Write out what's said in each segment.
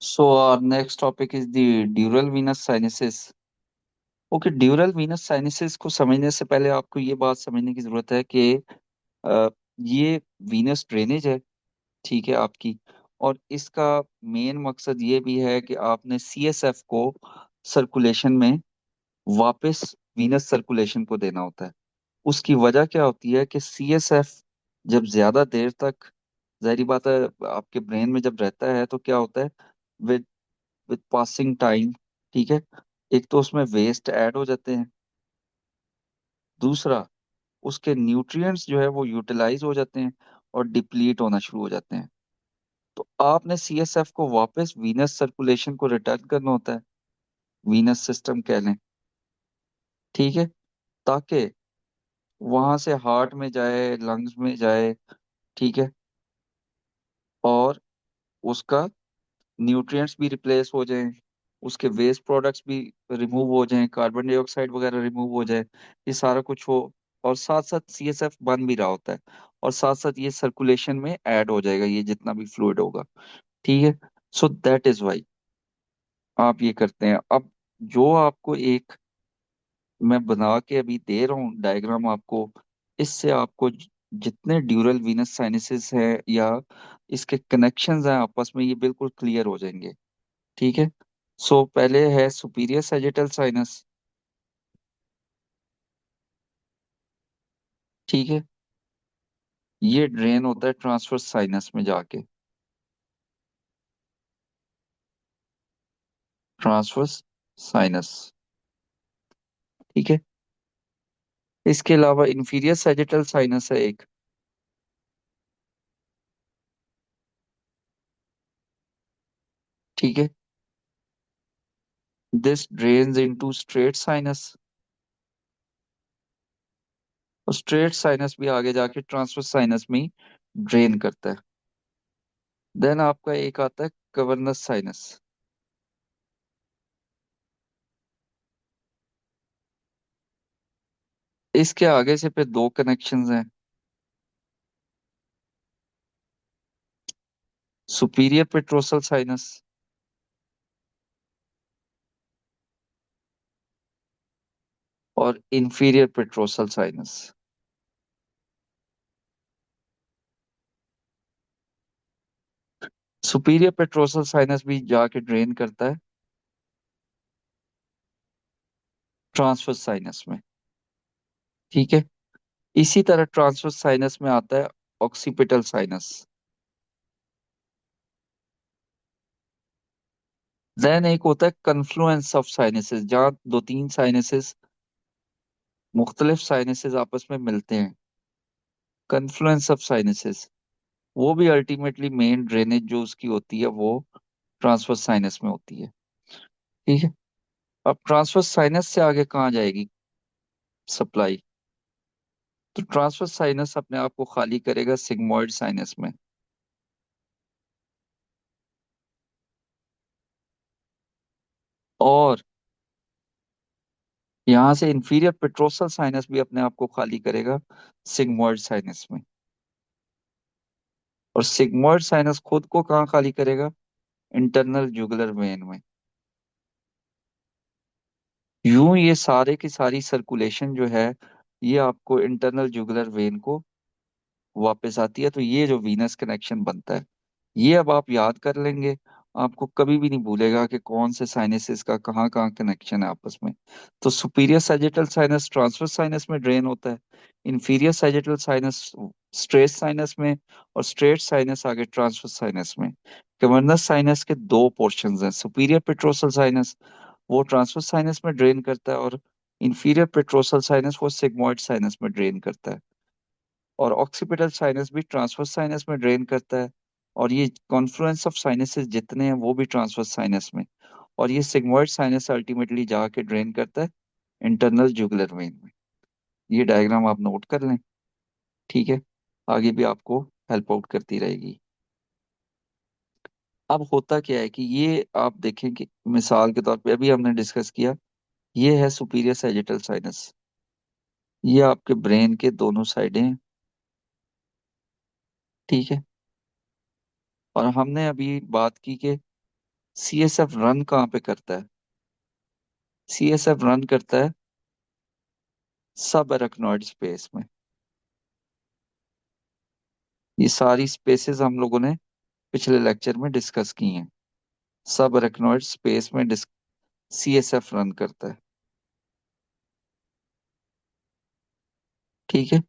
So our next topic is the dural venous sinuses. Okay, ड्यूरल Venus sinuses को समझने से पहले आपको ये बात समझने की जरूरत है कि अ, ये वीनस ड्रेनेज है, ठीक है आपकी। और इसका मेन मकसद ये भी है कि आपने सीएसएफ को सर्कुलेशन में वापस वीनस सर्कुलेशन को देना होता है। उसकी वजह क्या होती है कि सीएसएफ जब ज्यादा देर तक, जाहिर बात है, आपके ब्रेन में जब रहता है तो क्या होता है, विद विद पासिंग टाइम, ठीक है, एक तो उसमें वेस्ट ऐड हो जाते हैं, दूसरा उसके न्यूट्रिएंट्स जो है वो यूटिलाइज हो जाते हैं और डिप्लीट होना शुरू हो जाते हैं। तो आपने सीएसएफ को वापस वीनस सर्कुलेशन को रिटर्न करना होता है, वीनस सिस्टम कह लें, ठीक है, ताकि वहां से हार्ट में जाए, लंग्स में जाए, ठीक है, और उसका न्यूट्रिएंट्स भी रिप्लेस हो जाएं, उसके वेस्ट प्रोडक्ट्स भी रिमूव हो जाएं, कार्बन डाइऑक्साइड वगैरह रिमूव हो जाए, ये सारा कुछ हो। और साथ साथ सीएसएफ बन भी रहा होता है, और साथ साथ ये सर्कुलेशन में ऐड हो जाएगा, ये जितना भी फ्लूइड होगा, ठीक है। सो दैट इज वाई आप ये करते हैं। अब जो आपको एक मैं बना के अभी दे रहा हूँ डायग्राम आपको, इससे आपको जितने ड्यूरल वीनस साइनसेस हैं या इसके कनेक्शंस हैं आपस में, ये बिल्कुल क्लियर हो जाएंगे, ठीक है। सो पहले है सुपीरियर सैजिटल साइनस, ठीक है, ये ड्रेन होता है ट्रांसवर्स साइनस में जाके, ट्रांसवर्स साइनस, ठीक है। इसके अलावा इंफीरियर सैजिटल साइनस है एक, ठीक है, this drains into straight sinus, और स्ट्रेट साइनस भी आगे जाके ट्रांसवर्स साइनस में ही ड्रेन करता है। देन आपका एक आता है कवर्नस साइनस। इसके आगे से फिर दो कनेक्शंस हैं, सुपीरियर पेट्रोसल साइनस और inferior petrosal sinus. Superior petrosal sinus भी जाके ड्रेन करता है ट्रांसवर्स साइनस में, ठीक है। इसी तरह ट्रांसवर्स साइनस में आता है ऑक्सीपिटल साइनस। देन एक होता है कन्फ्लुएंस ऑफ साइनसेस, जहाँ दो तीन साइनसेस, मुख्तलिफ साइनसेस आपस में मिलते हैं, कन्फ्लुएंस ऑफ साइनसेस। वो भी अल्टीमेटली मेन ड्रेनेज जो उसकी होती है वो ट्रांसवर्स साइनस में होती है, ठीक है। अब ट्रांसवर्स साइनस से आगे कहाँ जाएगी सप्लाई, तो ट्रांसवर्स साइनस अपने आप को खाली करेगा सिग्मोइड साइनस में, और यहाँ से इंफीरियर पेट्रोसल साइनस भी अपने आप को खाली करेगा सिग्मोइड साइनस में। और सिग्मोइड साइनस खुद को कहाँ खाली करेगा, इंटरनल जुगुलर वेन में। यूं ये सारे की सारी सर्कुलेशन जो है, ये आपको इंटरनल जुगुलर वेन को वापस आती है। तो ये जो वीनस कनेक्शन बनता है, ये अब आप याद कर लेंगे, आपको कभी भी नहीं भूलेगा कि कौन से साइनसेस का कहाँ कहाँ कनेक्शन है आपस में। तो superior sagittal sinus transverse sinus में ड्रेन होता है, inferior sagittal sinus straight sinus में, और स्ट्रेट साइनस आगे ट्रांसवर्स साइनस में। कैवर्नस साइनस के दो पोर्शंस हैं, सुपीरियर पेट्रोसल साइनस वो ट्रांसवर्स साइनस में ड्रेन करता है, और इंफीरियर पेट्रोसल साइनस वो सिग्मोइड साइनस में ड्रेन करता है। और ऑक्सीपिटल साइनस भी ट्रांसवर्स साइनस में ड्रेन करता है, और ये कॉन्फ्लुएंस ऑफ साइनसेस जितने हैं वो भी ट्रांसवर्स साइनस में। और ये सिग्मोइड साइनस अल्टीमेटली जाके ड्रेन करता है इंटरनल जुगुलर वेन में। ये डायग्राम आप नोट कर लें, ठीक है, आगे भी आपको हेल्प आउट करती रहेगी। अब होता क्या है कि ये आप देखें कि मिसाल के तौर पे अभी हमने डिस्कस किया, ये है सुपीरियर सैजिटल साइनस, ये आपके ब्रेन के दोनों साइडें हैं, ठीक है। और हमने अभी बात की कि सीएसएफ रन कहाँ पे करता है? सीएसएफ रन करता है सब एराक्नॉइड स्पेस में। ये सारी स्पेसेस हम लोगों ने पिछले लेक्चर में डिस्कस की हैं। सब एराक्नॉइड स्पेस में सीएसएफ रन करता है। ठीक है।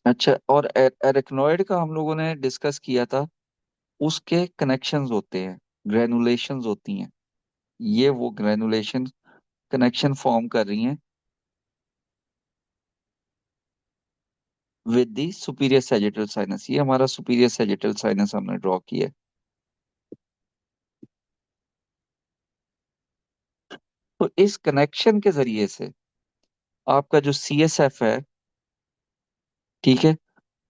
अच्छा, और एराक्नॉइड का हम लोगों ने डिस्कस किया था, उसके कनेक्शंस होते हैं, ग्रेनुलेशंस होती हैं। ये वो ग्रेनुलेशन कनेक्शन फॉर्म कर रही हैं with the superior sagittal sinus. ये हमारा सुपीरियर सैजिटल साइनस हमने ड्रॉ किया है। तो इस कनेक्शन के जरिए से आपका जो सीएसएफ है, ठीक है,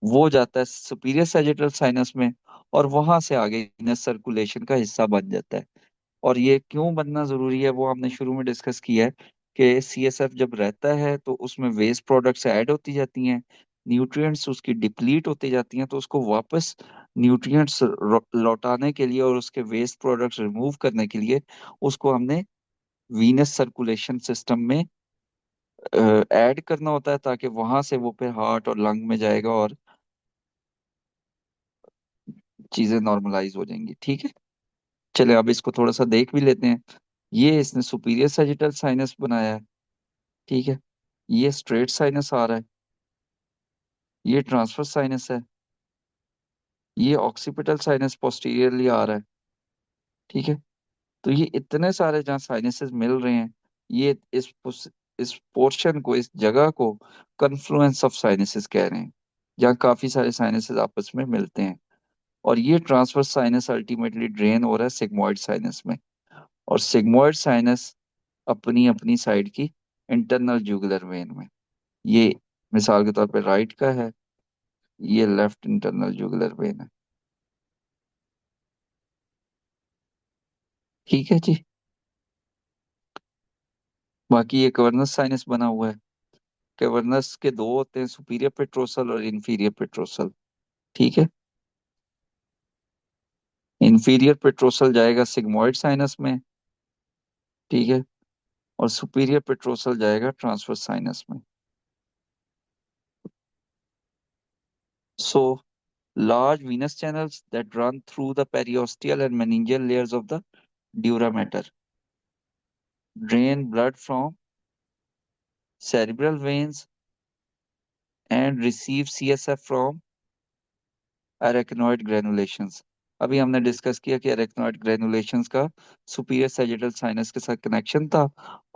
वो जाता है सुपीरियर सैजिटल साइनस में, और वहां से आगे इनर सर्कुलेशन का हिस्सा बन जाता है। और ये क्यों बनना जरूरी है वो हमने शुरू में डिस्कस किया है, कि सीएसएफ जब रहता है तो उसमें वेस्ट प्रोडक्ट्स ऐड होती जाती हैं, न्यूट्रिएंट्स उसकी डिप्लीट होती जाती हैं, तो उसको वापस न्यूट्रिएंट्स लौटाने के लिए और उसके वेस्ट प्रोडक्ट्स रिमूव करने के लिए उसको हमने वीनस सर्कुलेशन सिस्टम में ऐड करना होता है, ताकि वहां से वो फिर हार्ट और लंग में जाएगा और चीजें नॉर्मलाइज हो जाएंगी। ठीक है। चले अब इसको थोड़ा सा देख भी लेते हैं। ये इसने सुपीरियर सैजिटल साइनस बनाया है। ठीक है। ये स्ट्रेट साइनस आ रहा है। ये ट्रांसवर्स साइनस है। ये ऑक्सीपिटल साइनस पोस्टीरियरली आ रहा है। ठीक है। तो ये इतने सारे जहाँ साइनसेस मिल रहे हैं, ये इस पोर्शन को, इस जगह को कन्फ्लुएंस ऑफ साइनसेस कह रहे हैं, जहाँ काफी सारे साइनसेस आपस में मिलते हैं। और ये ट्रांसवर्स साइनस अल्टीमेटली ड्रेन हो रहा है सिग्मोइड साइनस में। और सिग्मोइड साइनस अपनी अपनी साइड की इंटरनल जुगुलर वेन में, ये मिसाल के तौर पे राइट का है, ये लेफ्ट इंटरनल जुगुलर वेन है। ठीक है जी। बाकी ये कवर्नस साइनस बना हुआ है। कवर्नस के दो होते हैं, सुपीरियर पेट्रोसल और इंफीरियर पेट्रोसल। ठीक है। इंफीरियर पेट्रोसल जाएगा सिग्मोइड साइनस में। ठीक है। और सुपीरियर पेट्रोसल जाएगा ट्रांसवर्स साइनस में। सो large venous channels that run through the periosteal and meningeal layers of the dura mater drain blood from cerebral veins and receive CSF from arachnoid granulations। अभी हमने discuss किया कि arachnoid granulations का superior sagittal sinus के साथ connection था,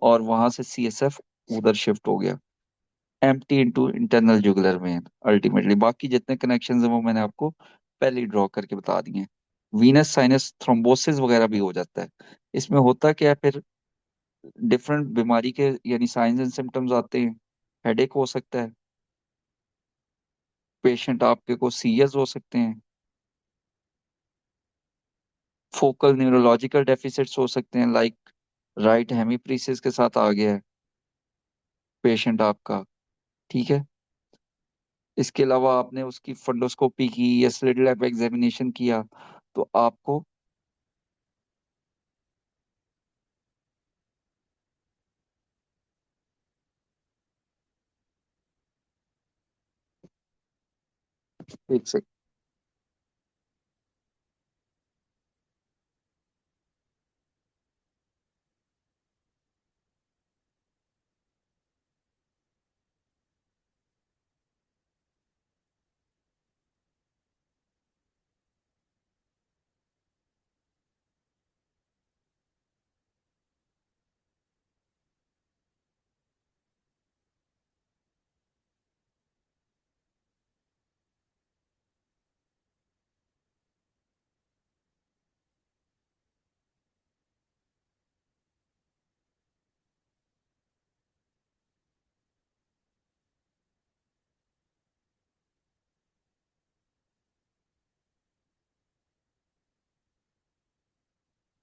और वहां से सीएसएफ उधर शिफ्ट हो गया empty into internal jugular vein. Ultimately बाकी जितने कनेक्शंस हैं वो मैंने आपको पहले ही ड्रॉ करके बता दिए हैं। वीनस साइनस थ्रोम्बोसिस वगैरह भी हो जाता है। इसमें होता क्या है फिर, डिफरेंट बीमारी के यानी साइंस एंड सिम्टम्स आते हैं। हेडेक हो सकता है, पेशेंट आपके को सीरियस हो सकते हैं, फोकल न्यूरोलॉजिकल डेफिसिट्स हो सकते हैं, लाइक राइट हेमीप्रीसिस के साथ आ गया है पेशेंट आपका। ठीक है। इसके अलावा आपने उसकी फंडोस्कोपी की या स्लिट लैब एग्जामिनेशन किया, तो आपको एक सेकंड,